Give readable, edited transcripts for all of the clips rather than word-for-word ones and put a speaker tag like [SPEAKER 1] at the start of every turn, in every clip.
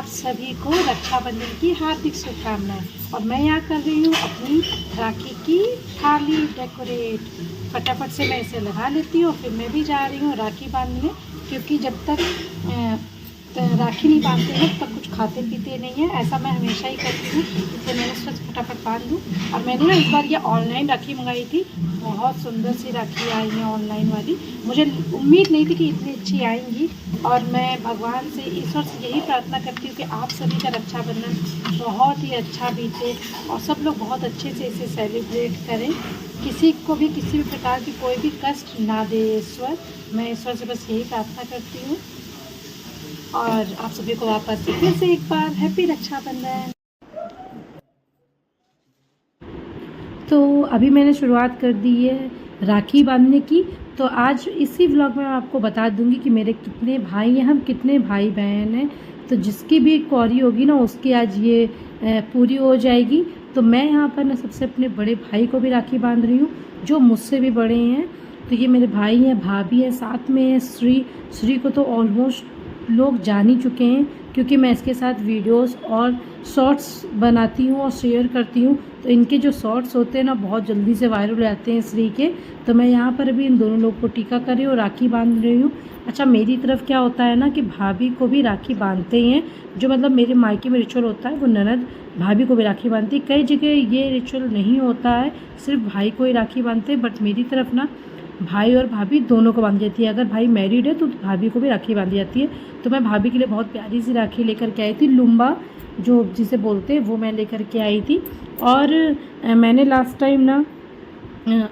[SPEAKER 1] आप सभी को रक्षाबंधन की हार्दिक शुभकामनाएं। और मैं यहाँ कर रही हूँ अपनी राखी की थाली डेकोरेट। फटाफट से मैं इसे लगा लेती हूँ, फिर मैं भी जा रही हूँ राखी बांधने, क्योंकि जब तक राखी नहीं बांधते हैं तब कुछ खाते पीते नहीं है। ऐसा मैं हमेशा ही करती हूँ, इसलिए मैंने सोचा फटाफट बांध दूँ। और मैंने ना इस बार ये ऑनलाइन राखी मंगाई थी, बहुत सुंदर सी राखी आई है ऑनलाइन वाली। मुझे उम्मीद नहीं थी कि इतनी अच्छी आएंगी, और मैं भगवान से, ईश्वर से यही प्रार्थना करती हूँ कि आप सभी का रक्षाबंधन बहुत ही अच्छा बीते और सब लोग बहुत अच्छे से इसे सेलिब्रेट करें। किसी को भी किसी भी प्रकार की कोई भी कष्ट ना दे ईश्वर। मैं ईश्वर से बस यही प्रार्थना करती हूँ। और आप सभी को वापस से फिर से एक बार हैप्पी रक्षाबंधन। तो अभी मैंने शुरुआत कर दी है राखी बांधने की। तो आज इसी व्लॉग में मैं आपको बता दूंगी कि मेरे कितने भाई हैं, हम कितने भाई बहन हैं। तो जिसकी भी कौरी होगी ना, उसकी आज ये पूरी हो जाएगी। तो मैं यहाँ पर ना सबसे अपने बड़े भाई को भी राखी बांध रही हूँ, जो मुझसे भी बड़े हैं। तो ये मेरे भाई हैं, भाभी है, साथ में है श्री को तो ऑलमोस्ट लोग जान ही चुके हैं, क्योंकि मैं इसके साथ वीडियोस और शॉर्ट्स बनाती हूँ और शेयर करती हूँ। तो इनके जो शॉर्ट्स होते हैं ना, बहुत जल्दी से वायरल हो जाते हैं श्री के। तो मैं यहाँ पर भी इन दोनों लोग को टीका कर रही हूँ, राखी बांध रही हूँ। अच्छा, मेरी तरफ क्या होता है ना कि भाभी को भी राखी बांधते हैं। जो मतलब मेरे मायके में रिचुअल होता है, वो ननद भाभी को भी राखी बांधती है। कई जगह ये रिचुअल नहीं होता है, सिर्फ भाई को ही राखी बांधते हैं। बट मेरी तरफ ना भाई और भाभी दोनों को बांधी जाती है। अगर भाई मैरिड है तो भाभी को भी राखी बांधी जाती है। तो मैं भाभी के लिए बहुत प्यारी सी राखी लेकर के आई थी, लुम्बा जो जिसे बोलते हैं, वो मैं लेकर के आई थी। और मैंने लास्ट टाइम ना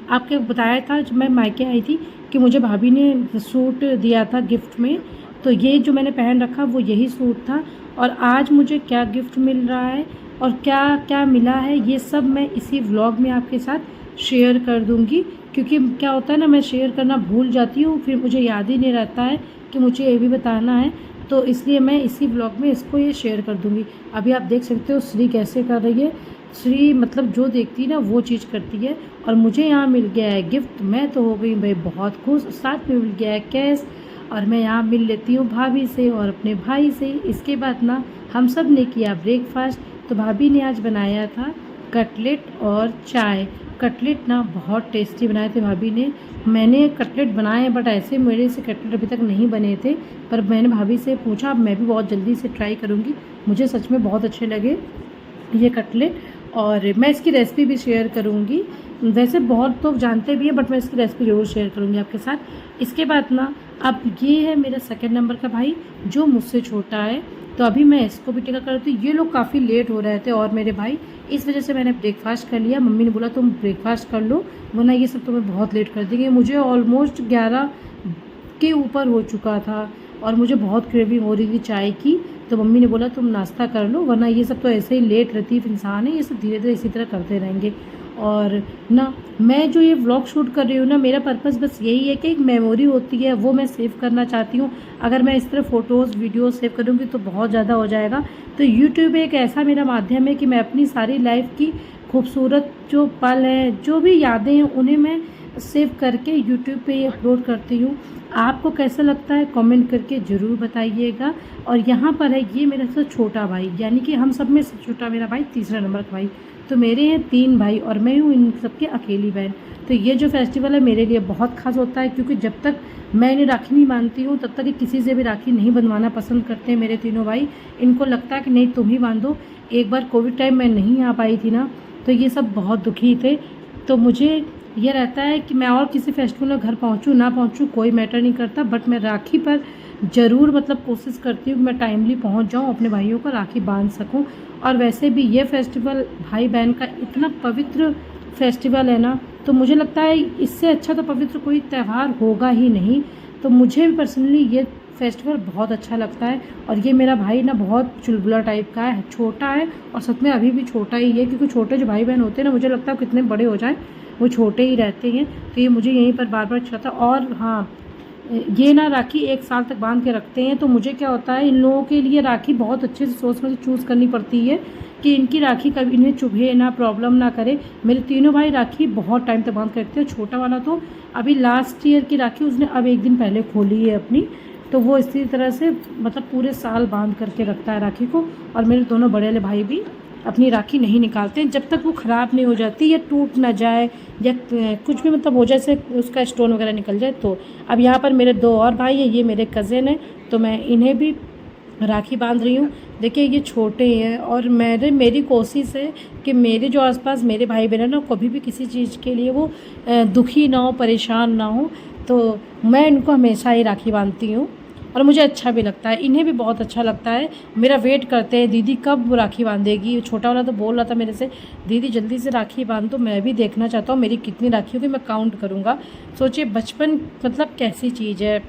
[SPEAKER 1] आपको बताया था जब मैं मायके आई थी कि मुझे भाभी ने सूट दिया था गिफ्ट में। तो ये जो मैंने पहन रखा वो यही सूट था। और आज मुझे क्या गिफ्ट मिल रहा है और क्या क्या मिला है, ये सब मैं इसी व्लॉग में आपके साथ शेयर कर दूंगी। क्योंकि क्या होता है ना, मैं शेयर करना भूल जाती हूँ, फिर मुझे याद ही नहीं रहता है कि मुझे ये भी बताना है। तो इसलिए मैं इसी व्लॉग में इसको ये शेयर कर दूंगी। अभी आप देख सकते हो श्री कैसे कर रही है। श्री मतलब जो देखती है ना वो चीज़ करती है। और मुझे यहाँ मिल गया है गिफ्ट, मैं तो हो गई भाई बहुत खुश। साथ में मिल गया है कैश, और मैं यहाँ मिल लेती हूँ भाभी से और अपने भाई से। इसके बाद ना हम सब ने किया ब्रेकफास्ट। तो भाभी ने आज बनाया था कटलेट और चाय। कटलेट ना बहुत टेस्टी बनाए थे भाभी ने। मैंने कटलेट बनाए हैं, बट ऐसे मेरे से कटलेट अभी तक नहीं बने थे। पर मैंने भाभी से पूछा, मैं भी बहुत जल्दी से ट्राई करूँगी। मुझे सच में बहुत अच्छे लगे ये कटलेट, और मैं इसकी रेसिपी भी शेयर करूँगी। वैसे बहुत लोग जानते भी हैं, बट मैं इसकी रेसिपी ज़रूर शेयर करूँगी आपके साथ। इसके बाद ना अब ये है मेरा सेकंड नंबर का भाई, जो मुझसे छोटा है। तो अभी मैं इसको भी टीका करती हूँ। ये लोग काफ़ी लेट हो रहे थे और मेरे भाई, इस वजह से मैंने ब्रेकफास्ट कर लिया। मम्मी ने बोला तुम ब्रेकफास्ट कर लो, वरना ये सब तुम्हें बहुत लेट कर देंगे। मुझे ऑलमोस्ट 11 के ऊपर हो चुका था और मुझे बहुत क्रेविंग हो रही थी चाय की। तो मम्मी ने बोला तुम नाश्ता कर लो, वरना ये सब तो ऐसे ही लेट लतीफ़ इंसान है, ये सब धीरे धीरे इसी तरह करते रहेंगे। और ना मैं जो ये व्लॉग शूट कर रही हूँ ना, मेरा पर्पस बस यही है कि एक मेमोरी होती है वो मैं सेव करना चाहती हूँ। अगर मैं इस तरह फ़ोटोज़ वीडियोज़ सेव करूँगी तो बहुत ज़्यादा हो जाएगा। तो यूट्यूब एक ऐसा मेरा माध्यम है कि मैं अपनी सारी लाइफ की खूबसूरत जो पल हैं, जो भी यादें हैं, उन्हें मैं सेव करके यूट्यूब पे अपलोड करती हूँ। आपको कैसा लगता है कमेंट करके ज़रूर बताइएगा। और यहाँ पर है ये मेरा सबसे छोटा भाई, यानी कि हम सब में सबसे छोटा मेरा भाई, तीसरा नंबर का भाई। तो मेरे हैं 3 भाई और मैं हूँ इन सबकी अकेली बहन। तो ये जो फेस्टिवल है मेरे लिए बहुत खास होता है, क्योंकि जब तक मैं इन्हें राखी नहीं बांधती हूँ तब तक ये किसी से भी राखी नहीं बंधवाना पसंद करते हैं मेरे तीनों भाई। इनको लगता है कि नहीं तुम ही बांधो। एक बार कोविड टाइम मैं नहीं आ पाई थी ना, तो ये सब बहुत दुखी थे। तो मुझे ये रहता है कि मैं और किसी फेस्टिवल में घर पहुंचूं ना पहुंचूं कोई मैटर नहीं करता, बट मैं राखी पर ज़रूर मतलब कोशिश करती हूँ कि मैं टाइमली पहुंच जाऊं, अपने भाइयों को राखी बांध सकूं। और वैसे भी ये फेस्टिवल भाई बहन का इतना पवित्र फेस्टिवल है ना, तो मुझे लगता है इससे अच्छा तो पवित्र कोई त्यौहार होगा ही नहीं। तो मुझे भी पर्सनली ये फेस्टिवल बहुत अच्छा लगता है। और ये मेरा भाई ना बहुत चुलबुला टाइप का है, छोटा है और सच में अभी भी छोटा ही है, क्योंकि छोटे जो भाई बहन होते हैं ना, मुझे लगता है कितने बड़े हो जाए वो छोटे ही रहते हैं। तो ये मुझे यहीं पर बार बार चलाता। और हाँ, ये ना राखी 1 साल तक बांध के रखते हैं। तो मुझे क्या होता है, इन लोगों के लिए राखी बहुत अच्छे से सोच समझ चूज़ करनी पड़ती है कि इनकी राखी कभी इन्हें चुभे ना, प्रॉब्लम ना करे। मेरे तीनों भाई राखी बहुत टाइम तक बांध के रखते हैं। छोटा वाला तो अभी लास्ट ईयर की राखी उसने अब 1 दिन पहले खोली है अपनी। तो वो इसी तरह से मतलब पूरे साल बांध करके रखता है राखी को। और मेरे दोनों बड़े वाले भाई भी अपनी राखी नहीं निकालते हैं जब तक वो ख़राब नहीं हो जाती या टूट ना जाए या कुछ भी मतलब हो जाए, जैसे उसका स्टोन वगैरह निकल जाए तो। अब यहाँ पर मेरे 2 और भाई हैं, ये मेरे कज़न हैं, तो मैं इन्हें भी राखी बांध रही हूँ। देखिए ये छोटे हैं और मेरी कोशिश है कि मेरे जो आसपास मेरे भाई बहन हैं ना, कभी भी किसी चीज़ के लिए वो दुखी ना हो, परेशान ना हो, तो मैं इनको हमेशा ही राखी बांधती हूँ और मुझे अच्छा भी लगता है, इन्हें भी बहुत अच्छा लगता है। मेरा वेट करते हैं दीदी कब वो राखी बांधेगी। छोटा वाला तो बोल रहा था मेरे से, दीदी जल्दी से राखी बांध दो, मैं भी देखना चाहता हूँ मेरी कितनी राखी होगी, मैं काउंट करूँगा। सोचिए बचपन मतलब कैसी चीज़ है।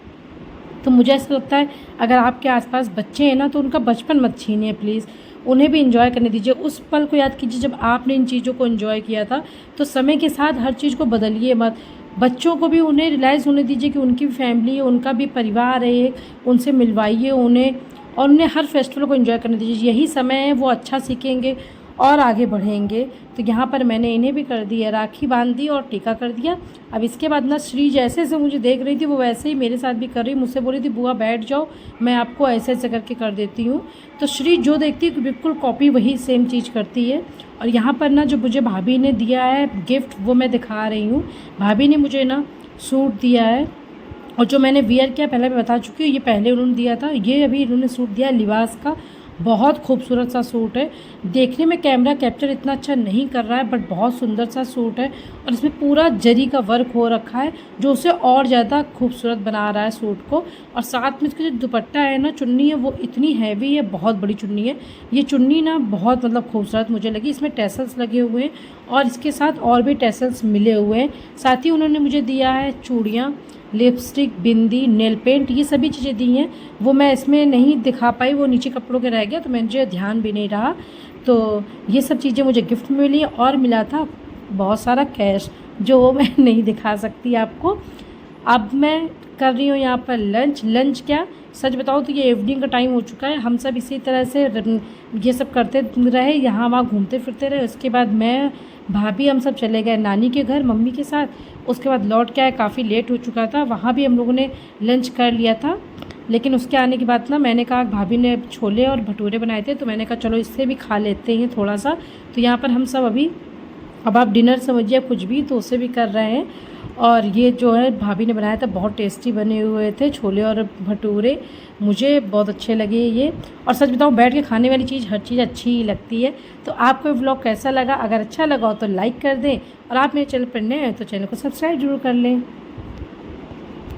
[SPEAKER 1] तो मुझे ऐसा लगता है अगर आपके आसपास बच्चे हैं ना, तो उनका बचपन मत छीनिए प्लीज़, उन्हें भी इंजॉय करने दीजिए। उस पल को याद कीजिए जब आपने इन चीज़ों को इंजॉय किया था। तो समय के साथ हर चीज़ को बदलिए मत, बच्चों को भी उन्हें रियलाइज़ होने दीजिए कि उनकी भी फैमिली है, उनका भी परिवार है एक, उनसे मिलवाइए उन्हें और उन्हें हर फेस्टिवल को एंजॉय करने दीजिए। यही समय है, वो अच्छा सीखेंगे और आगे बढ़ेंगे। तो यहाँ पर मैंने इन्हें भी कर दिया, राखी बांध दी और टीका कर दिया। अब इसके बाद ना श्री जैसे से मुझे देख रही थी वो वैसे ही मेरे साथ भी कर रही, मुझसे बोल रही थी बुआ बैठ जाओ, मैं आपको ऐसे ऐसे करके कर देती हूँ। तो श्री जो देखती है बिल्कुल कॉपी वही सेम चीज़ करती है। और यहाँ पर ना जो मुझे भाभी ने दिया है गिफ्ट वो मैं दिखा रही हूँ। भाभी ने मुझे ना सूट दिया है और जो मैंने वियर किया पहले मैं बता चुकी हूँ, ये पहले उन्होंने दिया था, ये अभी इन्होंने सूट दिया लिबास का। बहुत खूबसूरत सा सूट है, देखने में कैमरा कैप्चर इतना अच्छा नहीं कर रहा है बट बहुत सुंदर सा सूट है और इसमें पूरा जरी का वर्क हो रखा है जो उसे और ज़्यादा खूबसूरत बना रहा है सूट को। और साथ में इसका जो दुपट्टा है ना, चुन्नी है, वो इतनी हैवी है, बहुत बड़ी चुन्नी है। ये चुन्नी ना बहुत मतलब खूबसूरत मुझे लगी, इसमें टैसल्स लगे हुए हैं और इसके साथ और भी टैसल्स मिले हुए हैं। साथ ही उन्होंने मुझे दिया है चूड़ियाँ, लिपस्टिक, बिंदी, नेल पेंट, ये सभी चीज़ें दी हैं। वो मैं इसमें नहीं दिखा पाई, वो नीचे कपड़ों के रह गया तो मुझे ध्यान भी नहीं रहा। तो ये सब चीज़ें मुझे गिफ्ट में मिली और मिला था बहुत सारा कैश जो मैं नहीं दिखा सकती आपको। अब मैं कर रही हूँ यहाँ पर लंच क्या सच बताऊँ तो ये इवनिंग का टाइम हो चुका है। हम सब इसी तरह से ये सब करते रहे, यहाँ वहाँ घूमते फिरते रहे। उसके बाद मैं भाभी हम सब चले गए नानी के घर मम्मी के साथ। उसके बाद लौट के आए, काफ़ी लेट हो चुका था, वहाँ भी हम लोगों ने लंच कर लिया था। लेकिन उसके आने के बाद ना मैंने कहा भाभी ने छोले और भटूरे बनाए थे तो मैंने कहा चलो इससे भी खा लेते हैं थोड़ा सा। तो यहाँ पर हम सब अभी अब आप डिनर समझिए कुछ भी, तो उसे भी कर रहे हैं। और ये जो है भाभी ने बनाया था, बहुत टेस्टी बने हुए थे छोले और भटूरे, मुझे बहुत अच्छे लगे ये। और सच बताऊँ बैठ के खाने वाली चीज़ हर चीज़ अच्छी ही लगती है। तो आपको व्लॉग कैसा लगा? अगर अच्छा लगा हो तो लाइक कर दें और आप मेरे चैनल पर नए हैं तो चैनल को सब्सक्राइब जरूर कर लें।